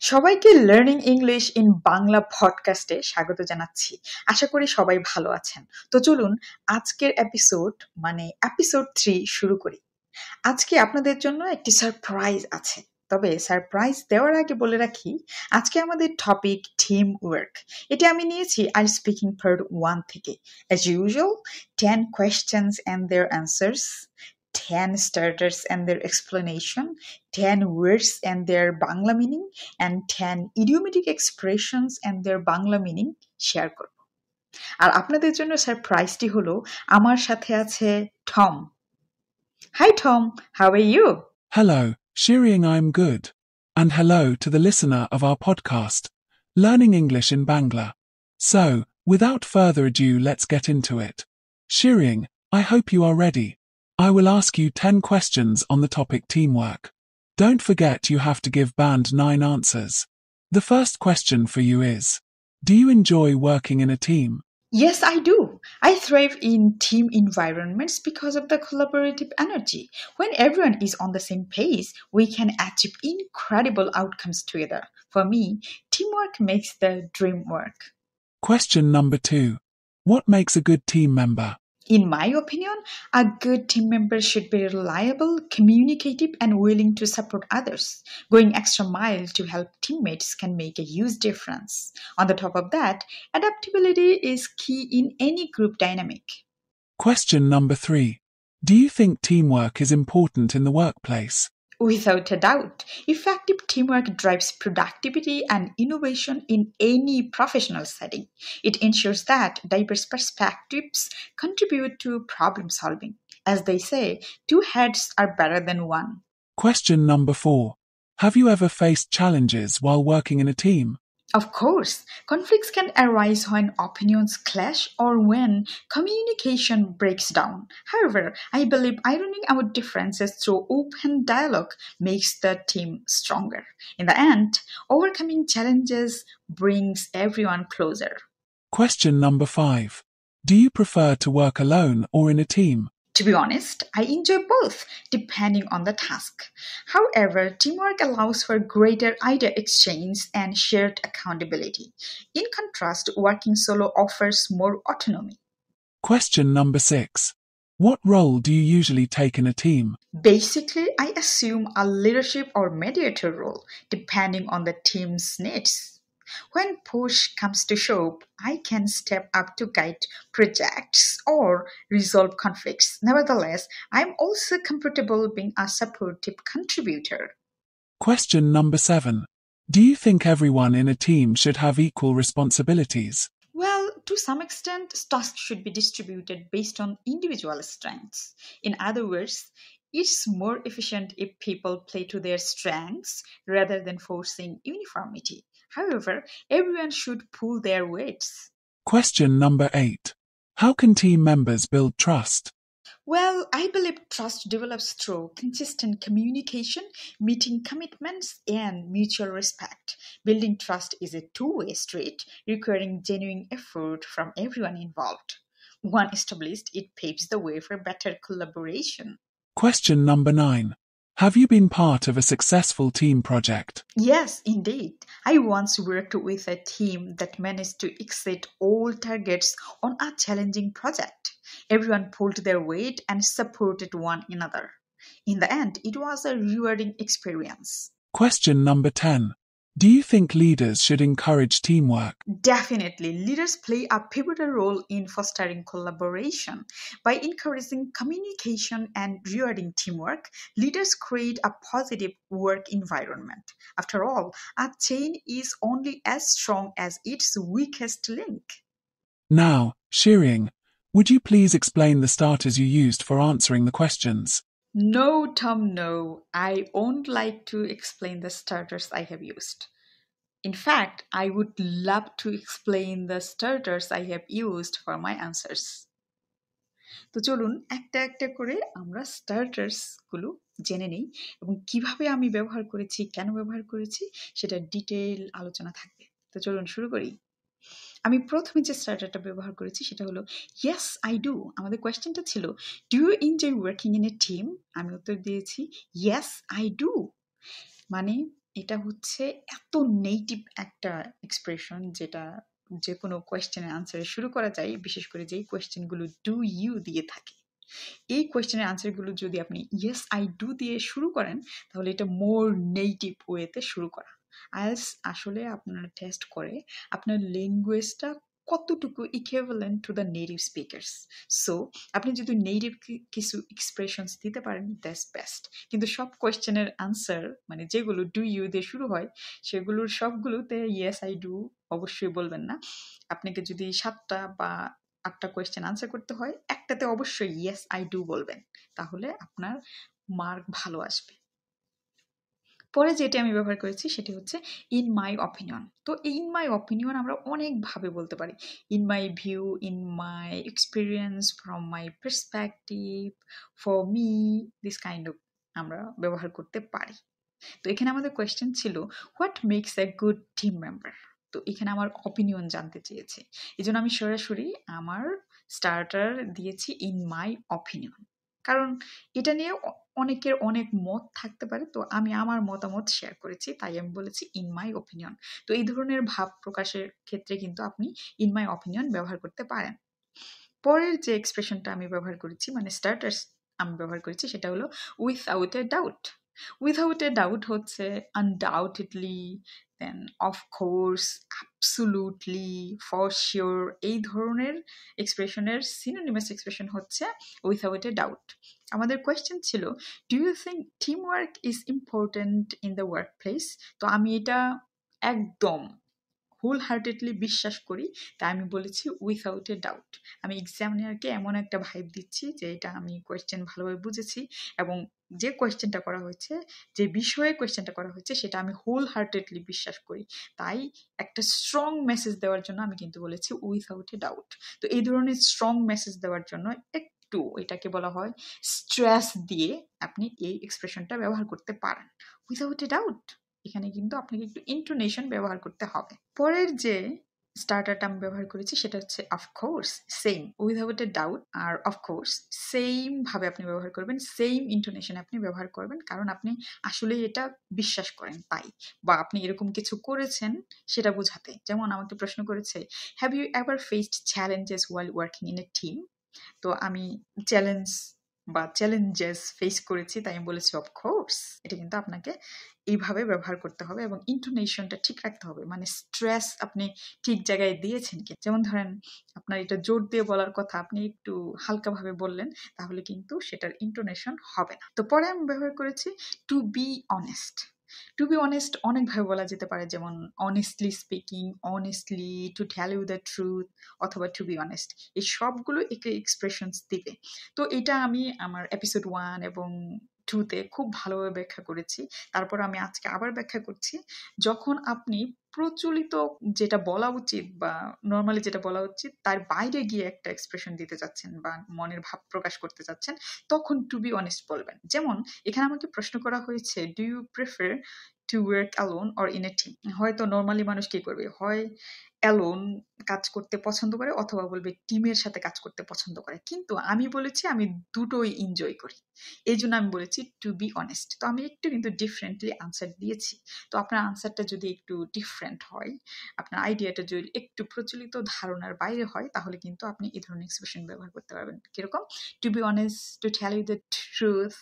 সবাইকে learning English in Bangla পডকাস্টে স্বাগত জানাচ্ছি। আশা করি সবাই ভালো আছেন। তো চলুন আজকের এপিসোড 3 শুরু করি। আজকে আপনাদের জন্য একটি সারপ্রাইজ আছে। তবে সারপ্রাইজ দেওয়ার আগে বলে রাখি, আজকে আমাদের টপিক টিম ওয়ার্ক। এটা আমি নিয়েছি আই স্পিকিং পার্ট 1 থেকে। As usual 10 questions and their answers, 10 starters and their explanation, 10 words and their Bangla meaning, and 10 idiomatic expressions and their Bangla meaning share করব। আর আপনাদের জন্য সারপ্রাইজটি হলো আমার সাথে আছে Tom. Hi Tom, how are you? Hello, Shiriang, I'm good. And hello to the listener of our podcast, Learning English in Bangla. So, without further ado, let's get into it. Shiriang, I hope you are ready. I will ask you 10 questions on the topic teamwork. Don't forget you have to give band 9 answers. The first question for you is, do you enjoy working in a team? Yes, I do. I thrive in team environments because of the collaborative energy. When everyone is on the same page, we can achieve incredible outcomes together. For me, teamwork makes the dream work. Question number 2. What makes a good team member? In my opinion, a good team member should be reliable, communicative, and willing to support others. Going extra mile to help teammates can make a huge difference. On the top of that, adaptability is key in any group dynamic. Question number 3. Do you think teamwork is important in the workplace? Without a doubt, effective teamwork drives productivity and innovation in any professional setting. It ensures that diverse perspectives contribute to problem solving. As they say, two heads are better than one. Question number 4. Have you ever faced challenges while working in a team? Of course, conflicts can arise when opinions clash or when communication breaks down. However, I believe ironing out differences through open dialogue makes the team stronger. In the end, overcoming challenges brings everyone closer. Question number 5. Do you prefer to work alone or in a team? To be honest, I enjoy both, depending on the task. However, teamwork allows for greater idea exchange and shared accountability. In contrast, working solo offers more autonomy. Question number 6. What role do you usually take in a team? Basically, I assume a leadership or mediator role, depending on the team's needs. When push comes to shove, I can step up to guide projects or resolve conflicts. Nevertheless, I'm also comfortable being a supportive contributor. Question number 7. Do you think everyone in a team should have equal responsibilities? Well, to some extent, tasks should be distributed based on individual strengths. In other words, it's more efficient if people play to their strengths rather than forcing uniformity. However, everyone should pull their weights. Question number 8. How can team members build trust? Well, I believe trust develops through consistent communication, meeting commitments, and mutual respect. Building trust is a two-way street, requiring genuine effort from everyone involved. Once established, it paves the way for better collaboration. Question number 9. Have you been part of a successful team project? Yes, indeed. I once worked with a team that managed to exceed all targets on a challenging project. Everyone pulled their weight and supported one another. In the end, it was a rewarding experience. Question number 10. Do you think leaders should encourage teamwork? Definitely, leaders play a pivotal role in fostering collaboration. By encouraging communication and rewarding teamwork, leaders create a positive work environment. After all, a chain is only as strong as its weakest link. Now, Shiriang, would you please explain the starters you used for answering the questions? No, Tom, no. I won't like to explain the starters I have used. In fact, I would love to explain the starters I have used for my answers. তো চলুন একটা একটা করে আমরা starters গুলো জেনে নেই এবং কিভাবে আমি ব্যবহার করেছি, কেন ব্যবহার করেছি সেটা ডিটেইল আলোচনা থাকবে। তো চলুন শুরু করি। আমি প্রথমে যে স্টার্টারটা ব্যবহার করেছি সেটা হলো ইয়েস আই ডু। আমাদের কোয়েশ্চেনটা ছিল do you enjoy working in a team? আমি উত্তর দিয়েছি ইয়েস আই ডু। মানে এটা হচ্ছে এত নেটিভ একটা এক্সপ্রেশন যেটা যে কোনো কোয়েশ্চেনের আনসারে শুরু করা যায়, বিশেষ করে যেই কোয়েশ্চেনগুলো ডু ইউ দিয়ে থাকে। এই কোয়েশ্চেনের আনসারগুলো যদি আপনি ইয়েস আই ডু দিয়ে শুরু করেন, তাহলে এটা মোর নেটিভ ওয়েতে শুরু করা। আইএলটিএস আসলে আপনার টেস্ট করে আপনার ল্যাঙ্গুয়েজটা কতটুকু equivalent to the native speakers. So আপনি যদি নেটিভ কিছু এক্সপ্রেশনস দিতে পারেন, দ্যাটস বেস্ট। কিন্তু সব কোয়েশ্চেনের আনসার মানে যেগুলো ডু ইউ দিয়ে শুরু হয়, সেগুলোর সবগুলোতে ইয়েস আই ডু অবশ্যই বলবেন না। আপনাকে যদি 7টা বা 8টা কোয়েশ্চেন আনসার করতে হয়, একটাতে অবশ্যই ইয়েস আই ডু বলবেন, তাহলে আপনার মার্ক ভালো আসবে। পরে যেটি আমি ব্যবহার করেছি সেটি হচ্ছে ইন মাই অপিনিয়ন। তো ইন মাই অপিনিয়ন আমরা অনেকভাবে বলতে পারি। In my view, in my experience, from my perspective, for me, this kind of আমরা ব্যবহার করতে পারি। তো এখানে আমাদের কোয়েশ্চেন ছিল what makes a good team member. তো এখানে আমার অপিনিয়ন জানতে চেয়েছে, এই জন্য আমি সরাসরি আমার স্টার্টার দিয়েছি ইন মাই অপিনিয়ন। কারণ এটা নিয়ে অনেকের অনেক মত থাকতে পারে, তো আমি আমার মতামত শেয়ার করেছি, তাই আমি বলেছি ইন মাই অপিনিয়ন। তো এই ধরনের ভাব প্রকাশের ক্ষেত্রে কিন্তু আপনি ইন মাই অপিনিয়ন ব্যবহার করতে পারেন। পরের যে এক্সপ্রেশনটা আমি ব্যবহার করেছি, মানে স্টার্টার্স আমি ব্যবহার করেছি, সেটা হলো without a doubt. Without a doubt হচ্ছে undoubtedly, then of course, absolutely, for sure, এই ধরনের এক্সপ্রেশনের সিনোনিমাস এক্সপ্রেশন হচ্ছে উইথআউট এ ডাউট। আমাদের কোয়েশ্চেন ছিল do you think team work is important in the work place. তো আমি এটা একদম হোল হার্টেডলি বিশ্বাস করি, তাই আমি বলেছি উইথআউট এ ডাউট। আমি এক্সামিনারকে এমন একটা ভাইব দিচ্ছি যে এটা আমি কোয়েশ্চেন ভালোভাবে বুঝেছি, এবং যে কোয়েশ্চেনটা করা হয়েছে, যে বিষয়ে কোয়েশ্চেনটা করা হয়েছে, সেটা আমি হোল হার্টেডলি বিশ্বাস করি। তাই একটা স্ট্রং মেসেজ দেওয়ার জন্য আমি কিন্তু বলেছি উইথআউট এ ডাউট। তো এই ধরনের স্ট্রং মেসেজ দেওয়ার জন্য একটু এটাকে বলা হয় স্ট্রেস দিয়ে আপনি এই এক্সপ্রেশনটা ব্যবহার করতে পারেন, উইথআউট এ ডাউট। এখানে কিন্তু আপনাকে একটু ইন্টোনেশন ব্যবহার করতে হবে। পরের যে স্টার্টারটা আমি ব্যবহার করেছি সেটা হচ্ছে of course, same without a doubt আর অফকোর্স সেম ভাবে আপনি ব্যবহার করবেন, সেম ইন্টোনেশন আপনি ব্যবহার করবেন, কারণ আপনি আসলে এটা বিশ্বাস করেন তাই, বা আপনি এরকম কিছু করেছেন সেটা বোঝাতে। যেমন আমাকে প্রশ্ন করেছে have you ever faced challenges while working in a team. তো আমি চ্যালেঞ্জ বা চ্যালেঞ্জেস ফেস করেছি, তাই আমি বলেছি অফকোর্স। এটা কিন্তু আপনাকে এইভাবে ব্যবহার করতে হবে এবং ইন্টোনেশনটা ঠিক রাখতে হবে, মানে স্ট্রেস আপনি ঠিক জায়গায় দিয়েছেন কি। যেমন ধরেন আপনার এটা জোর দিয়ে বলার কথা, আপনি একটু হালকাভাবে বললেন, তাহলে কিন্তু সেটার ইন্টোনেশন হবে না। তো পরে আমি ব্যবহার করেছি to be honest. To be honest অনেকভাবে বলা যেতে পারে, যেমন honestly speaking, honestly, to tell you the truth, অথবা টু বি অনেস্ট। এই সবগুলো একে এক্সপ্রেশনস দিবে। তো এটা আমি আমার এপিসোড 1 এবং 2-তে খুব ভালোভাবে ব্যাখ্যা করেছি। তারপর আমি আজকে আবার ব্যাখ্যা করছি। যখন আপনি প্রচলিত যেটা বলা উচিত বা নর্মালি যেটা বলা উচিত তার বাইরে গিয়ে একটা এক্সপ্রেশন দিতে চাচ্ছেন বা মনের ভাব প্রকাশ করতে চাচ্ছেন, তখন টু বি অনেস্ট বলবেন। যেমন এখানে আমাকে প্রশ্ন করা হয়েছে do you prefer to work alone or in a team. হয়তো নর্মালি মানুষ কি করবে, হয় অ্যালোন কাজ করতে পছন্দ করে, অথবা বলবে টিমের সাথে কাজ করতে পছন্দ করে। কিন্তু আমি বলেছি আমি দুটোই এনজয় করি, এই জন্য আমি বলেছি টু বি অনেস্ট। তো আমি একটু কিন্তু ডিফারেন্টলি আনসার দিয়েছি। তো আপনার আনসারটা যদি একটু ডিফারেন্ট হয়, আপনার আইডিয়াটা যদি একটু প্রচলিত ধারণার বাইরে হয়, তাহলে কিন্তু আপনি এই ধরনের এক্সপ্রেশন ব্যবহার করতে পারবেন। কিরকম, to be honest, to tell you the truth,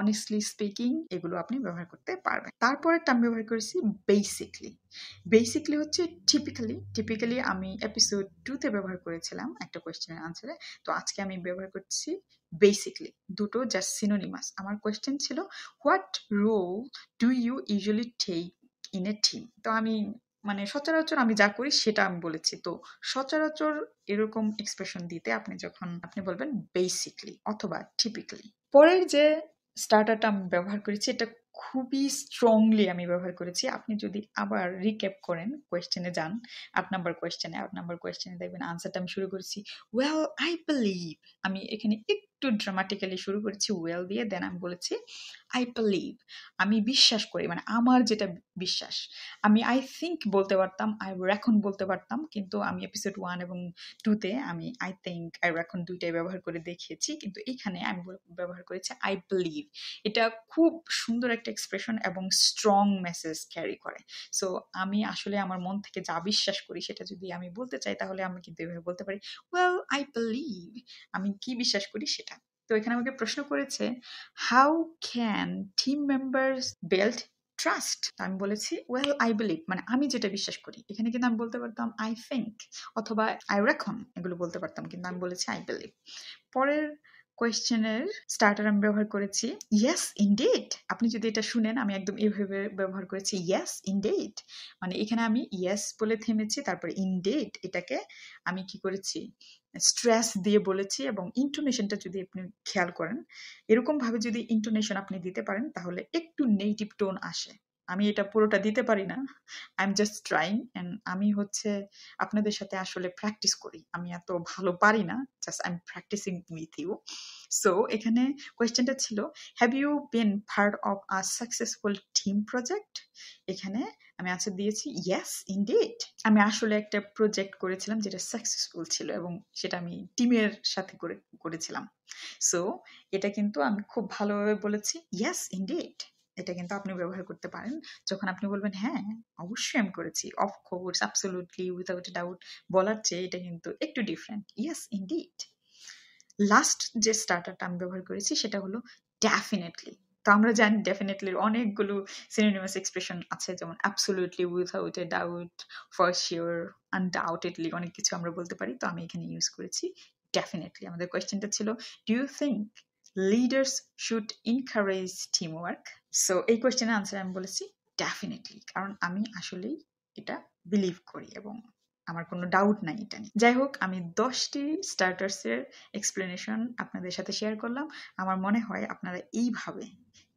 honestly speaking, এগুলো আপনি ব্যবহার করতে পারবেন। তারপরেরটা আমি ব্যবহার করেছি বেসিকলি। বেসিকলি হচ্ছে টিপিক্যালি আমি এপিসোড 2-তে ব্যবহার করেছিলাম একটা কোয়েশ্চেনের আনসারে। তো আজকে আমি ব্যবহার করছি বেসিকলি। দুটো জাস্ট সিনোনিমাস। আমার কোয়েশ্চেন ছিল what role do you usually take in a team. তো আমি মানে সচরাচর আমি যা করি সেটা আমি বলেছি। তো সচরাচর এরকম এক্সপ্রেশন দিতে আপনি বলবেন বেসিকলি অথবা টিপিক্যালি। পরের যে স্টার্টারটা আমি ব্যবহার করেছি এটা খুবই স্ট্রংলি আমি ব্যবহার করেছি। আপনি যদি আবার রিক্যাপ করেন, কোয়েশ্চেনে যান, 8 নাম্বার কোয়েশ্চেনে দেখবেন আনসারটা আমি শুরু করেছি ওয়েল আই বিলিভ। আমি এখানে একটু ড্রামাটিক্যালি শুরু করেছি ওয়েল দিয়ে, দেন আমি বলেছি আই বিলিভ, আমি বিশ্বাস করি, মানে আমার যেটা বিশ্বাস। আমি আই থিঙ্ক বলতে পারতাম, আই রেকন বলতে পারতাম, কিন্তু আমি এপিসোড 1 এবং 2-তে আমি আই থিঙ্ক আই রেকন দুইটাই ব্যবহার করে দেখিয়েছি, কিন্তু এইখানে আমি ব্যবহার করেছি আই বিলিভ। এটা খুব সুন্দর একটা এক্সপ্রেশন এবং স্ট্রং মেসেজ ক্যারি করে। সো আমি আসলে আমার মন থেকে যা বিশ্বাস করি সেটা যদি আমি বলতে চাই, তাহলে আমি কিন্তু এভাবে বলতে পারি, ওয়েল আই বিলিভ, আমি কি বিশ্বাস করি সেটা। তো এখানে আমাকে প্রশ্ন করেছে, how can team members build trust? আমি বলেছি ওয়েল আই বিলিভ, মানে আমি যেটা বিশ্বাস করি। এখানে কিন্তু আমি বলতে পারতাম আই থিঙ্ক অথবা আই রেকন, এগুলো বলতে পারতাম, কিন্তু আমি বলেছি আই বিলিভ। পরের কোয়েশ্চেনের স্টার্টার আমি ব্যবহার করেছি ইয়েস ইনডিড। আপনি যদি এটা শুনেন, আমি একদম এইভাবে ব্যবহার করেছি ইয়েস ইনডিড, মানে এখানে আমি ইয়েস বলে থেমেছি, তারপরে ইনডিড এটাকে আমি কি করেছি স্ট্রেস দিয়ে বলেছি, এবং ইন্টোনেশনটা যদি আপনি খেয়াল করেন, এরকম ভাবে যদি ইন্টোনেশন আপনি দিতে পারেন তাহলে একটু নেটিভ টোন আসে। আমি এটা পুরোটা দিতে পারি না, I am just trying, and আমি হচ্ছে আপনাদের সাথে আসলে প্র্যাকটিস করি, আমি এত ভালো পারি না, just I am practising with you. So এখানে কোয়েশ্চেনটা ছিল, have you been part of a successful team project? এখানে আমি আনসার দিয়েছি ইয়েস ইনডিড। আমি আসলে একটা প্রজেক্ট করেছিলাম যেটা সাকসেসফুল ছিল, এবং সেটা আমি টিমের সাথে করেছিলাম। সো এটা কিন্তু আমি খুব ভালোভাবে বলেছি ইয়েস ইনডিড। এটা কিন্তু আপনি ব্যবহার করতে পারেন যখন আপনি বলবেন হ্যাঁ অবশ্যই আমি করেছি, অফকোর্স, অ্যাবসলিউটলি, উইথাউট ডাউট বলার চেয়ে এটা কিন্তু একটু ডিফারেন্ট, ইয়েস ইনডিড। লাস্ট যে স্টার্টারটা আমি ব্যবহার করেছি সেটা হলো ডেফিনেটলি। তো আমরা জানি ডেফিনেটলির অনেকগুলো সিনোনিমাস এক্সপ্রেশন আছে, যেমন absolutely, without A doubt, for sure, undoubtedly, অনেক কিছু আমরা বলতে পারি। তো আমি এখানে ইউজ করেছি ডেফিনেটলি। আমাদের কোয়েশ্চেনটা ছিল, do you think leaders should encourage team work? So এই কোয়েশ্চেনের আনসার আমি বলেছি ডেফিনেটলি, কারণ আমি আসলেই এটা বিলিভ করি এবং আমার কোনো ডাউট নাই এটা নিয়ে। যাই হোক, আমি 10টি স্টার্টার্সের এক্সপ্লেনেশন আপনাদের সাথে শেয়ার করলাম। আমার মনে হয় আপনারা এইভাবে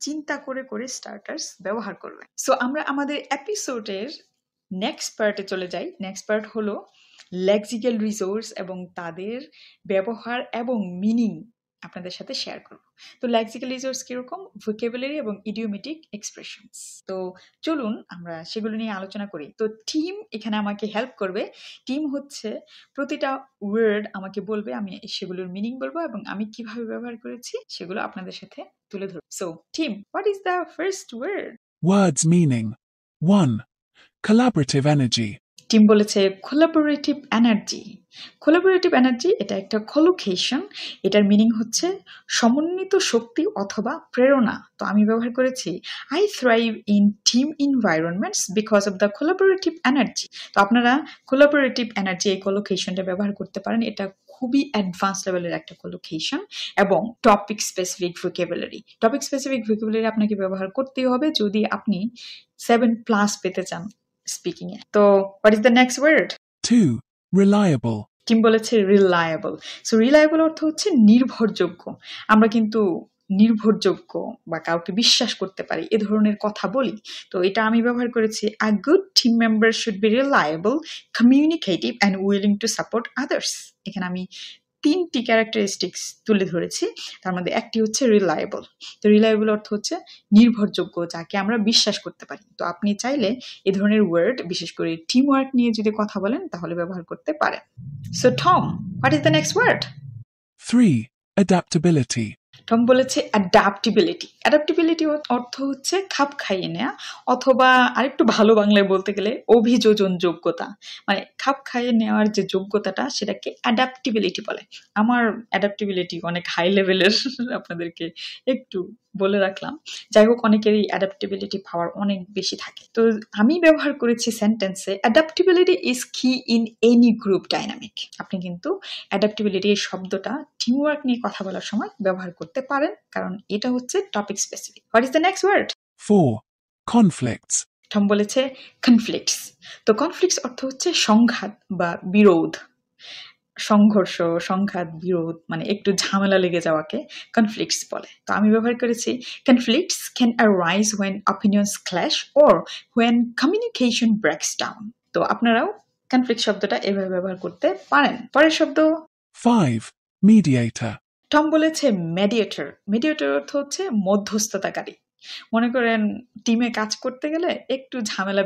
চিন্তা করে করে স্টার্টার্স ব্যবহার করবেন। সো আমরা আমাদের এপিসোডের নেক্সট পার্টে চলে যাই। নেক্সট পার্ট হলো লেক্সিক্যাল রিসোর্স এবং তাদের ব্যবহার এবং মিনিং আপনাদের সাথে শেয়ার করব। তো লেক্সিক্যাল রিসোর্স কিরকম, ভোকাবুলারি এবং ইডিওমেটিক এক্সপ্রেশনস। তো চলুন আমরা সেগুলো নিয়ে আলোচনা করি। তো টিম এখানে আমাকে হেল্প করবে। টিম হচ্ছে প্রতিটা ওয়ার্ড আমাকে বলবে, আমি সেগুলোর মিনিং বলবো এবং আমি কিভাবে ব্যবহার করেছি সেগুলো আপনাদের সাথে তুলে ধরব। So team, what is the first word? Words meaning. 1. Collaborative energy. Team বলেছে কোলাবোরেটিভ এনার্জি। কোলাবোরেটিভ এনার্জি এটা একটা কলোকেশন, এটার মিনিং হচ্ছে সমন্বিত শক্তি অথবা প্রেরণা। তো আমি ব্যবহার করেছি I thrive in team environments because of the collaborative energy. তো আপনারা কোলাবোরেটিভ এনার্জি এই কলোকেশনটা ব্যবহার করতে পারেন। এটা খুবই অ্যাডভান্স লেভেলের একটা কলোকেশন এবং topic specific vocabulary. Topic specific vocabulary আপনাকে ব্যবহার করতেই হবে যদি আপনি 7+ পেতে চান স্পিকিং এ। তো what is the next word? 2. Reliable. Team বলেছে রিলায়েবল। সো রিলায়েবল অর্থ হচ্ছে নির্ভরযোগ্য। আমরা কিন্তু নির্ভরযোগ্য বা কাউকে বিশ্বাস করতে পারি এ ধরনের কথা বলি। তো এটা আমি ব্যবহার করেছি, a good team member should be reliable, communicative and willing to support others. এখানে আমি 3টি ক্যারেক্টারিস্টিক্স তুলে ধরেছি, তার মধ্যে একটি হচ্ছে রিলায়েবল। তো রিলায়েবল অর্থ হচ্ছে নির্ভরযোগ্য, যাকে আমরা বিশ্বাস করতে পারি। তো আপনি চাইলে এই ধরনের ওয়ার্ড বিশেষ করে টিম ওয়ার্ক নিয়ে যদি কথা বলেন তাহলে ব্যবহার করতে পারেন। So Tom, what is the next word? 3. Adaptability. Tom বলেছে অ্যাডাপ্টিবিলিটি। অ্যাডাপ্টিবিলিটি অর্থ হচ্ছে খাপ খাইয়ে নেওয়া, অথবা আরেকটু ভালো বাংলায় বলতে গেলে অভিযোজন যোগ্যতা। মানে খাপ খাইয়ে নেওয়ার যে যোগ্যতাটা সেটাকে অ্যাডাপ্টিবিলিটি বলে। আমার অ্যাডাপ্টিবিলিটি অনেক হাই লেভেলের, আপনাদেরকে একটু বলে রাখলাম। যাই হোক, অনেকেরই অ্যাডাপ্টিবিলিটি পাওয়ার অনেক বেশি থাকে। তো আমি ব্যবহার করেছি সেন্টেন্সে, অ্যাডাপ্টিবিলিটি ইজ কি ইন এনি গ্রুপ ডাইনামিক। আপনি কিন্তু অ্যাডাপ্টিবিলিটি এই শব্দটা টিম ওয়ার্ক নিয়ে কথা বলার সময় ব্যবহার করতে পারেন, কারণ এটা হচ্ছে topic specific. What is the next word? 4. Conflicts. Tom বলেছে কনফ্লিক্টস। তো কনফ্লিক্টস অর্থ হচ্ছে সংঘাত বা বিরোধ, সংঘর্ষ, সংঘাত, বিরোধ, মানে একটু ঝামেলা লেগে যাওয়াকে কনফ্লিক্টস বলে। তো আমি ব্যবহার করেছি conflicts can arise when অপিনিয়নস clash or when communication ব্রেকস down. তো আপনারাও কনফ্লিক্ট শব্দটা এভাবে ব্যবহার করতে পারেন। পরের শব্দ 5. Mediator. টম বলেছে মেডিয়েটর। মেডিয়েটর অর্থ হচ্ছে মধ্যস্থতাকারী। মনে করেন টিমে কাজ করতে গেলে একটু ঝামেলা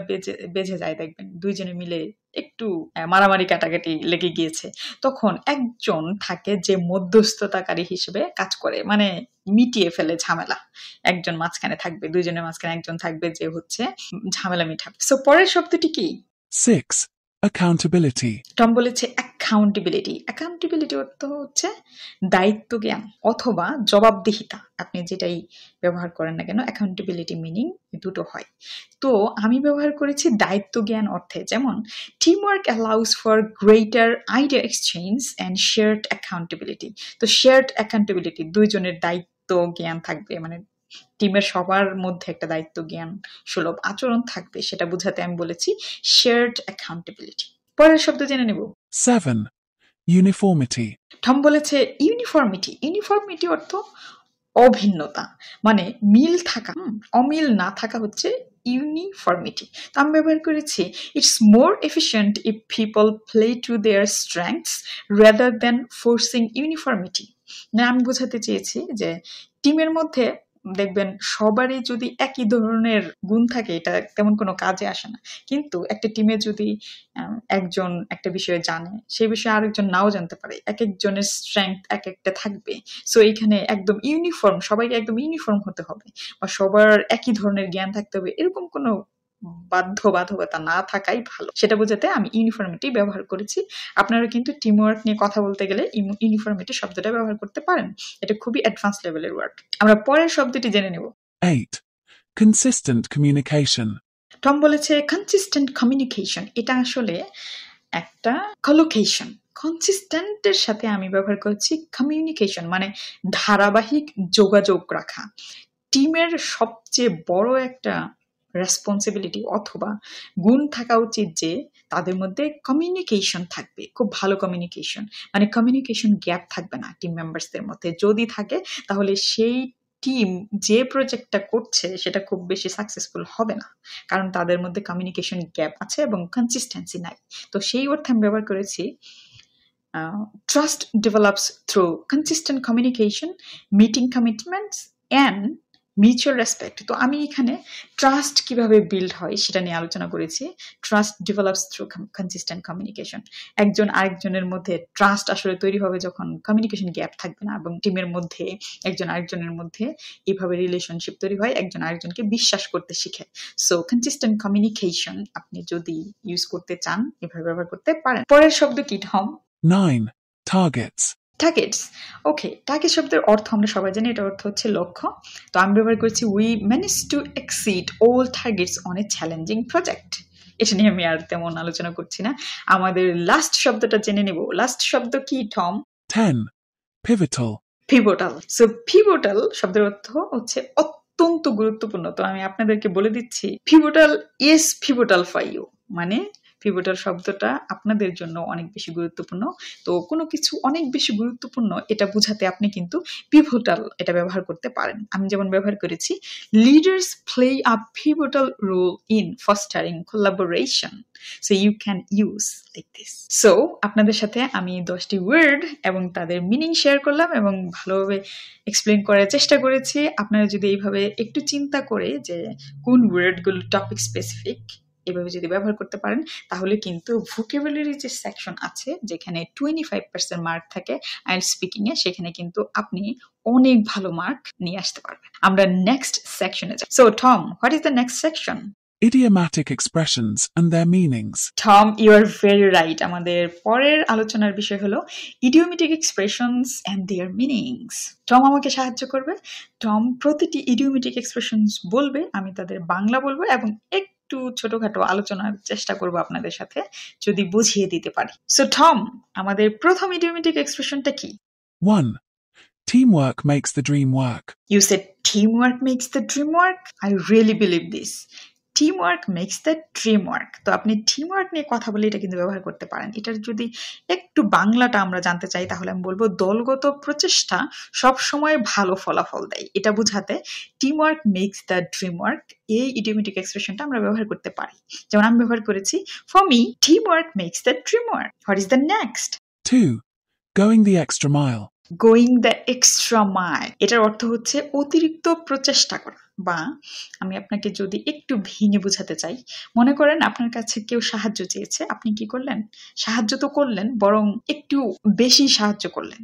বেজে যায়, দেখবেন দুইজনে মিলে একটু মারামারি কাটাকাটি লেগে গিয়েছে, তখন একজন থাকে যে মধ্যস্থতাকারী হিসেবে কাজ করে, মানে মিটিয়ে ফেলে ঝামেলা। একজন মাঝখানে থাকবে, দুইজনের মাঝখানে একজন থাকবে যে হচ্ছে ঝামেলা মিটাবে। সো পরের শব্দটি কি? 6. Accountability. টম বলেছে অ্যাকাউন্টেবিলিটি। অ্যাকাউন্টেবিলিটি অর্থ হচ্ছে দায়িত্ব জ্ঞান অথবা জবাবদিহিতা। আপনি যেটাই ব্যবহার করেন না কেন, অ্যাকাউন্টেবিলিটি মিনিং দুটো হয়। তো আমি ব্যবহার করেছি দায়িত্ব জ্ঞান অর্থে, যেমন teamwork allows for greater idea exchange and shared accountability. তো শেয়ার্ড অ্যাকাউন্টেবিলিটি, দুইজনের দায়িত্ব জ্ঞান থাকবে, মানে টিমের সবার মধ্যে একটা দায়িত্ব জ্ঞান সুলভ আচরণ থাকবে, সেটা বোঝাতে আমি বলেছি শেয়ার্ড অ্যাকাউন্টেবিলিটি। পরের শব্দ জেনে নেব। 7. Uniformity. টম বলেছে ইউনিফর্মিটি। ইউনিফর্মিটি অর্থ অভিন্নতা, মানে মিল থাকা। অমিল না থাকা হচ্ছে ইউনিফর্মিটি। তো আমি ব্যবহার করেছি it's more efficient if people play to their strengths rather than forcing uniformity. মানে আমি বোঝাতে চেয়েছি যে টিমের মধ্যে দেখবেন সবারই যদি একই ধরনের গুণ থাকে, এটা তেমন কোনো কাজে আসে না। কিন্তু একটা টিমে যদি একজন একটা বিষয়ে জানে, সেই বিষয়ে আরেকজন নাও জানতে পারে, এক একজনের স্ট্রেংথ এক একটা থাকবে। সো এখানে একদম ইউনিফর্ম, সবাইকে একদম ইউনিফর্ম হতে হবে বা সবার একই ধরনের জ্ঞান থাকতে হবে, এরকম কোনো বাধ্যবাধকতা না থাকাই ভালো, সেটা বোঝাতে আমি ইউনিফর্মিটি ব্যবহার করেছি। আপনারা কিন্তু টিমওয়ার্ক নিয়ে কথা বলতে গেলে ইউনিফর্মিটি শব্দটা ব্যবহার করতে পারেন, এটা খুবই অ্যাডভান্স লেভেলের ওয়ার্ড। আমরা পরের শব্দটি জেনে নেব। 8. Consistent communication. টম বলেছে কনসিস্টেন্ট কমিউনিকেশন। এটা আসলে একটা কলোকেশন। কনসিস্টেন্টের সাথে আমি ব্যবহার করছি কমিউনিকেশন, মানে ধারাবাহিক যোগাযোগ রাখা। টিমের সবচেয়ে বড় একটা রেসপন্সিবিলিটি অথবা গুণ থাকা উচিত যে তাদের মধ্যে কমিউনিকেশন থাকবে, খুব ভালো কমিউনিকেশন, মানে কমিউনিকেশন গ্যাপ থাকবে না টিম মেম্বার্সদের মধ্যে। যদি থাকে তাহলে সেই টিম যে প্রজেক্টটা করছে সেটা খুব বেশি সাকসেসফুল হবে না, কারণ তাদের মধ্যে কমিউনিকেশন গ্যাপ আছে এবং কনসিস্টেন্সি নাই। তো সেই অর্থে আমি ব্যবহার করেছি trust develops through consistent communication, meeting commitments and mutual respect. তো আমি এখানে ট্রাস্ট কিভাবে বিল্ড হয় সেটা নিয়ে আলোচনা করেছি। Trust develops through consistent communication. একজন আরেকজনের মধ্যে ট্রাস্ট আসলে তৈরি হবে যখন কমিউনিকেশন গ্যাপ থাকবে না এবং টিমের মধ্যে একজন আরেকজনের মধ্যে এভাবে রিলেশনশিপ তৈরি হয়, একজন আরেকজনকে বিশ্বাস করতে শিখে। সো কনসিস্টেন্ট কমিউনিকেশন আপনি যদি ইউজ করতে চান এভাবে ব্যবহার করতে পারেন। পরের শব্দ কি টম? 9. Targets. টার্গেটস। ওকে, টার্গেট শব্দের অর্থ আমরা সবাই জানি, এটা অর্থ হচ্ছে লক্ষ্য। তো আমি ব্যবহার করছি we manage to exceed all targets on a challenging project. এটা নিয়ে আমি আর তেমন আলোচনা করছি না। আমাদের লাস্ট শব্দটা জেনে নেব। লাস্ট শব্দ কি Tom? 10. Pivotal. Pivotal. So pivotal শব্দের অর্থ হচ্ছে অত্যন্ত গুরুত্বপূর্ণ। তো আমি আপনাদেরকে বলে দিচ্ছি pivotal is pivotal for you, মানে পিভোটাল শব্দটা আপনাদের জন্য অনেক বেশি গুরুত্বপূর্ণ। তো কোনো কিছু অনেক বেশি গুরুত্বপূর্ণ এটা বোঝাতে আপনি কিন্তু পিভোটাল এটা ব্যবহার করতে পারেন। আমি যেমন ব্যবহার করেছি leaders play a pivotal role in fostering collaboration, so you can use like this. সো আপনাদের সাথে আমি 10টি ওয়ার্ড এবং তাদের মিনিং শেয়ার করলাম এবং ভালোভাবে এক্সপ্লেন করার চেষ্টা করেছি। আপনারা যদি এইভাবে একটু চিন্তা করে যে কোন ওয়ার্ডগুলো টপিক স্পেসিফিক এভাবে যদি ব্যবহার করতে পারেন, তাহলে কিন্তু ভোকাবুলারি যে সেকশন আছে যেখানে 25% মার্ক থাকে আইএলটিএস স্পিকিং এ, সেখানে কিন্তু আপনি অনেক ভালো মার্ক নিয়ে আসতে পারবেন। আমরা নেক্সট সেকশনে যাই। So Tom, what is the next section? Idiomatic expressions and their meanings. Tom, you are very right. আমাদের পরের আলোচনার বিষয় হলো idiomatic expressions and their meanings. Tom আমাকে সাহায্য করবে। টম প্রতিটি ইডিওমেটিক এক্সপ্রেশনস বলবে, আমি তাদের বাংলা বলবো এবং একটু ছোটখাটো আলোচনার চেষ্টা করব আপনাদের সাথে, যদি বুঝিয়ে দিতে পারি। সো টম, আমাদের প্রথম ইডিওমেটিক এক্সপ্রেশনটা কি? 1. Teamwork makes the dream work. You said teamwork makes the dream work? I really believe this. Teamwork makes the dream work. তো আপনি টিমওয়ার্ক নিয়ে কথা বলে এটা কিন্তু ব্যবহার করতে পারেন। এটার যদি একটু বাংলাটা আমরা জানতে চাই তাহলে আমি বলবো দলগত প্রচেষ্টা সবসময় ভালো ফলাফল দেয়। এটা বোঝাতে teamwork makes the dream work এই ইডিওমেটিক এক্সপ্রেশনটা আমরা ব্যবহার করতে পারি। যেমন আমি ব্যবহার করেছি for me teamwork makes the dream work. What is the next? 2. Going the extra mile. Going the extra mile এটার অর্থ হচ্ছে অতিরিক্ত প্রচেষ্টা করা। বা আমি আপনাকে যদি একটু ভেঙে বোঝাতে চাই, মনে করেন আপনার কাছে কেউ সাহায্য চেয়েছে, আপনি কি করলেন? সাহায্য তো করলেন, বরং একটু বেশি সাহায্য করলেন,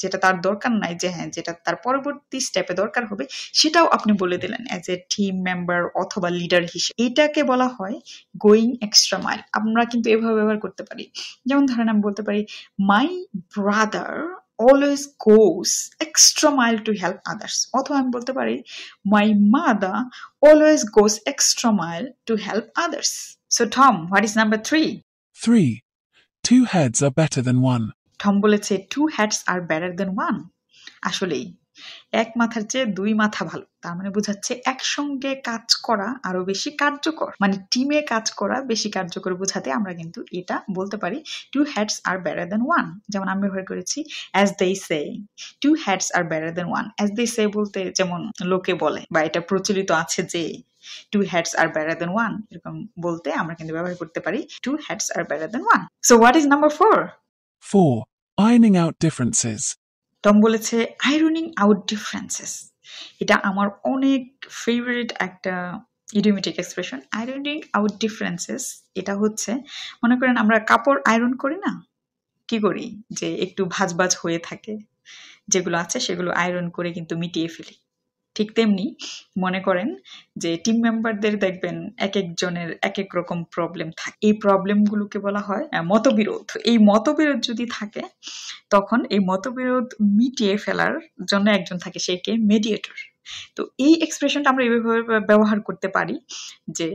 যেটা তার দরকার নাই, যে হ্যাঁ যেটা তার পরবর্তী স্টেপে দরকার হবে সেটাও আপনি বলে দিলেন অ্যাজ এ টিম মেম্বার অথবা লিডার হিসেবে। এটাকে বলা হয় গোয়িং এক্সট্রা মাইল। আমরা কিন্তু এভাবে ব্যবহার করতে পারি, যেমন ধরেন আমি বলতে পারি my brother always goes extra mile to help others, অথবা আমি বলতে পারি my mother always goes extra mile to help others. So Tom, what is number 3? 3. 2 heads are better than one. Tom বলেছে 2 heads are better than one. আসলেই এক মাথার চেয়ে দুই মাথা ভালো, তার মানে বোঝাচ্ছে একসঙ্গে কাজ করা আরো বেশি কার্যকর, মানে টিমে কাজ করা বেশি কার্যকর বোঝাতে আমরা কিন্তু এটা বলতে পারি 2 heads are better than one। যেমন আমি ব্যবহার করেছি as they say, 2 heads are better than one। as they say বলতে যেমন লোকে বলে বা এটা প্রচলিত আছে যে 2 heads are better than one, এরকম বলতে আমরা কিন্তু ব্যবহার করতে পারি 2 heads are better than one। So what is number 4? 4. Ironing out differences. Tom বলেছে আইরনিং আউট ডিফারেন্সেস। এটা আমার অনেক ফেভারিট একটা ইডিওমেটিক এক্সপ্রেশন, আইরনিং আউট ডিফারেন্সেস। এটা হচ্ছে মনে করেন আমরা কাপড় আয়রন করি না, কি করি যে একটু ভাঁজ ভাঁজ হয়ে থাকে যেগুলো আছে সেগুলো আয়রন করে কিন্তু মিটিয়ে ফেলি। ঠিক তেমনি মনে করেন যে টিম মেম্বারদের দেখবেন এক একজনের এক এক রকম প্রবলেম থাকে, এই প্রবলেমগুলোকে বলা হয় মতবিরোধ। এই মতবিরোধ যদি থাকে তখন এই মতবিরোধ মিটিয়ে ফেলার জন্য একজন থাকে, সে কে মেডিয়েটর। তো এই এক্সপ্রেশনটা আমরা এইভাবে ব্যবহার করতে পারি যে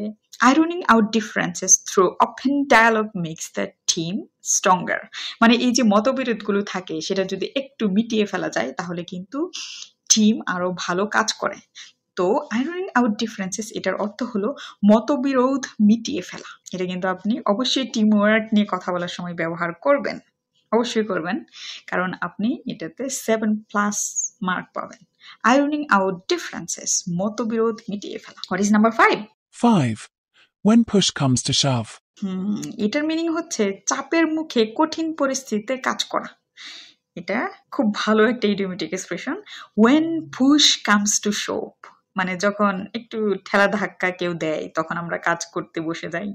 ironing out differences through open dialogue makes the team stronger. মানে এই যে মতবিরোধগুলো থাকে সেটা যদি একটু মিটিয়ে ফেলা যায় তাহলে কিন্তু টিম আরো ভালো কাজ করে। তো আইরনিং আউট ডিফারেন্সেস এটার অর্থ হলো মতবিরোধ মিটিয়ে ফেলা। এটা কিন্তু আপনি অবশ্যই টিম ওয়ার্ক নিয়ে কথা বলার সময় ব্যবহার করবেন, অবশ্যই করবেন, কারণ আপনি এটাতে 7+ মার্ক পাবেন। আইরনিং আউট ডিফারেন্সেস, মতবিরোধ মিটিয়ে ফেলা। What is number 5? 5. When push comes to shove. এটার মিনিং হচ্ছে চাপের মুখে কঠিন পরিস্থিতিতে কাজ করা। এটা খুব ভালো একটা idiomatic expression. when push comes to shove মানে যখন একটু ঠেলা ধাক্কা কেউ দেয় তখন আমরা কাজ করতে বসে যাই,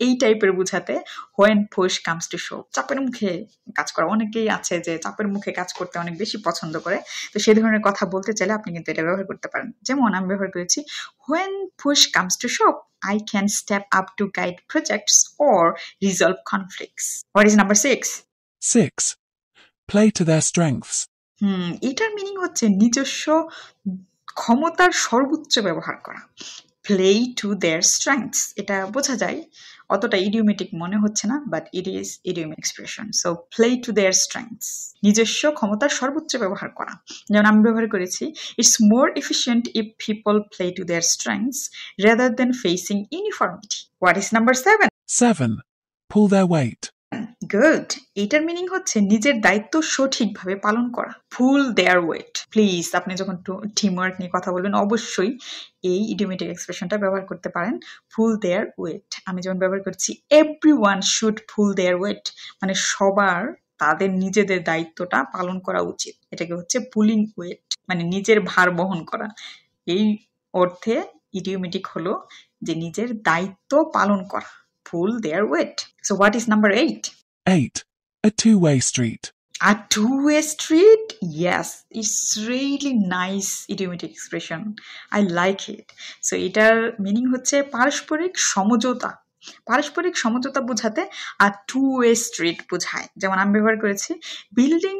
এই টাইপের বোঝাতে when push comes to shove। চাপের মুখে কাজ করা, অনেকেই আছে যে চাপের মুখে কাজ করতে অনেক বেশি পছন্দ করে, তো সেই ধরনের কথা বলতে চাইলে আপনি কিন্তু এটা ব্যবহার করতে পারেন। যেমন আমি ব্যবহার করেছি when push comes to shove I can step up to guide projects or resolve conflicts. What is number 6? 6. Play to their strengths. এটার মিনিং হচ্ছে নিজস্ব ক্ষমতার সর্বোচ্চ ব্যবহার করা। প্লে টু দেয়ার স্ট্রেংথস, এটা বোঝা যায়, অতটা ইডিওমেটিক মনে হচ্ছে না, but it is idiom expression. So play to their strengths, নিজস্ব ক্ষমতার সর্বোচ্চ ব্যবহার করা। যেমন আমি ব্যবহার করেছি it's more efficient if people play to their strengths rather than facing uniformity. What is number 7? 7. Pull their weight. Good. এটার মিনিং হচ্ছে নিজের দায়িত্ব সঠিকভাবে পালন করা। ফুল দেয়ার ওয়েট। প্লিজ আপনি যখন টিম ওয়ার্ক নিয়ে কথা বলবেন অবশ্যই এই ইডিওমেটিক এক্সপ্রেশনটা ব্যবহার করতে পারেন, ফুল দেয়ার ওয়েট। আমি যেমন ব্যবহার করছি everyone should pull their weight, মানে সবার তাদের নিজেদের দায়িত্বটা পালন করা উচিত। এটাকে হচ্ছে পুলিং ওয়েট, মানে নিজের ভার বহন করা। এই অর্থে ইডিওমেটিক হলো যে নিজের দায়িত্ব পালন করা, pull their weight. So what is number 8? 8. A two-way street. A two-way street? Yes, it's really nice idiomatic expression. I like it. So এটার মিনিং হচ্ছে পারস্পরিক সমঝোতা। পারস্পরিক সমঝোতা বোঝাতে a two-way street বোঝায়। যেমন আমি ব্যবহার করেছি building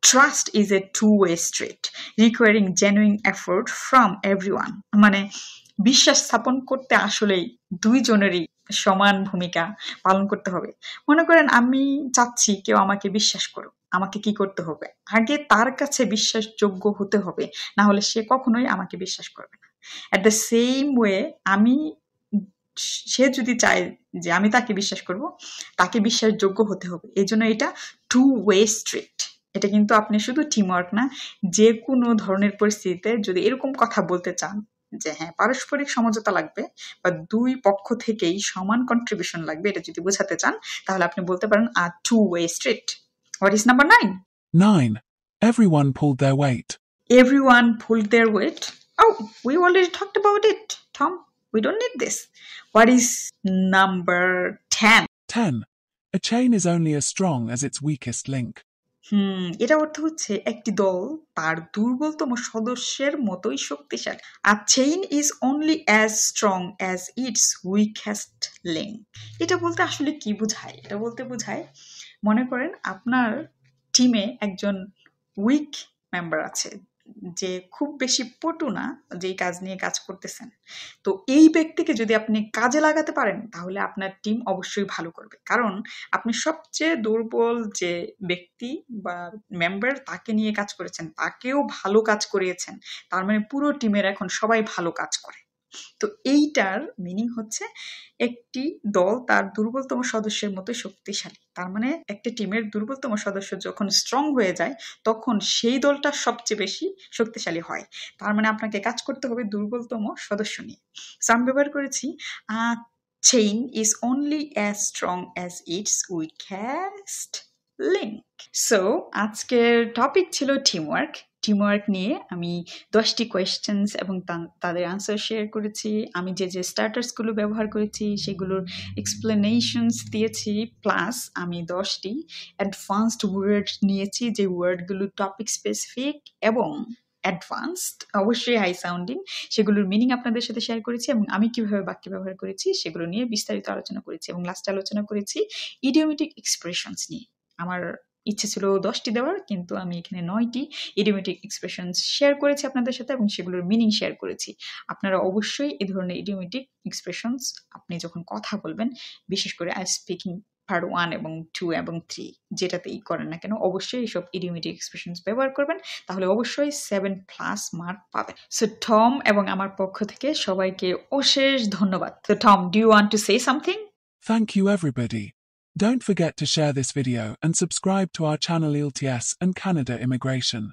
trust is a two-way street requiring genuine effort from everyone। মানে বিশ্বাস স্থাপন করতে আসলেই দুইজনেরই সমান ভূমিকা পালন করতে হবে। মনে করেন আমি চাচ্ছি কেউ আমাকে বিশ্বাস করুক, আমাকে কি করতে হবে? আগে তার কাছে বিশ্বাসযোগ্য হতে হবে, না হলে সে কখনোই আমাকে বিশ্বাস করবে না। অ্যাট দ্য সেম ওয়ে সে যদি চায় যে আমি তাকে বিশ্বাস করব, তাকে বিশ্বাসযোগ্য হতে হবে। এই জন্য এটা টু ওয়ে স্ট্রিট। এটা কিন্তু আপনি শুধু টিম ওয়ার্ক না, যে কোনো ধরনের পরিস্থিতিতে যদি এরকম কথা বলতে চান যে হ্যাঁ পারস্পরিক সমঝোতা লাগবে বা দুই পক্ষ থেকেই সমান কন্ট্রিবিউশন লাগবে, এটা যদি বোঝাতে চান তাহলে আপনি বলতে পারেন a two-way street. What is number 9? 9. Everyone pulled their weight. Everyone pulled their weight. Oh, we already talked about it, Tom. We don't need this. What is number 10? 10. A chain is only as strong as its weakest link. এটা অর্থ হচ্ছে একটি দল তার দুর্বলতম সদস্যের মতোই শক্তিশালী। A chain is only as strong as its weakest link. এটা বলতে আসলে কি বোঝায়? এটা বলতে বোঝায়, মনে করেন আপনার টিমে একজন উইক মেম্বার আছে, যে খুব বেশি পটু না, যেই কাজ নিয়ে কাজ করতেছেন। তো এই ব্যক্তিকে যদি আপনি কাজে লাগাতে পারেন, তাহলে আপনার টিম অবশ্যই ভালো করবে। কারণ আপনি সবচেয়ে দুর্বল যে ব্যক্তি বা মেম্বার, তাকে নিয়ে কাজ করেছেন, তাকেও ভালো কাজ করিয়েছেন। তার মানে পুরো টিমের এখন সবাই ভালো কাজ করে। তো এইটার মিনিং হচ্ছে একটি দল তার দুর্বলতম সদস্যের মতো শক্তিশালী। তার মানে একটা টিমের দুর্বলতম সদস্য যখন স্ট্রং হয়ে যায়, তখন সেই দলটা সবচেয়ে বেশি শক্তিশালী হয়। তার মানে আপনাকে কাজ করতে হবে দুর্বলতম সদস্য নিয়ে। সো আমি ব্যবহার করেছি chain is only as strong as it's weakest link. So আজকের টপিক ছিল টিমওয়ার্ক। টিমওয়ার্ক নিয়ে আমি 10টি কোয়েশ্চেন্স এবং তাদের আনসার শেয়ার করেছি। আমি যে স্টার্টার্সগুলো ব্যবহার করেছি সেগুলোর এক্সপ্লেনেশনস দিয়েছি, প্লাস আমি 10টি অ্যাডভান্সড ওয়ার্ড নিয়েছি, যে ওয়ার্ডগুলো টপিক স্পেসিফিক এবং অ্যাডভান্সড, অবশ্যই হাই সাউন্ডিং, সেগুলোর মিনিং আপনাদের সাথে শেয়ার করেছি এবং আমি কিভাবে বাক্য ব্যবহার করেছি সেগুলো নিয়ে বিস্তারিত আলোচনা করেছি। এবং লাস্টে আলোচনা করেছি ইডিওমেটিক এক্সপ্রেশনস নিয়ে। আমার ইচ্ছে ছিল 10টি দেওয়ার, কিন্তু আমি এখানে 9টি ইডিওমেটিক এক্সপ্রেশনস শেয়ার করেছি আপনাদের সাথে এবং সেগুলোর মিনিং শেয়ার করেছি। আপনারা অবশ্যই এই ধরনের ইডিওমেটিক এক্সপ্রেশনস আপনি যখন কথা বলবেন, বিশেষ করে আই স্পিকিং পার্ট 1 এবং 2 এবং 3 যেটাতেই করেন না কেন, অবশ্যই এইসব ইডিওমেটিক এক্সপ্রেশনস ব্যবহার করবেন, তাহলে অবশ্যই 7+ মার্ক পাবেন। সো টম এবং আমার পক্ষ থেকে সবাইকে অশেষ ধন্যবাদ। So Tom, do you want to say something? Thank you, everybody. Don't forget to share this video and subscribe to our channel ELTS and Canada Immigration.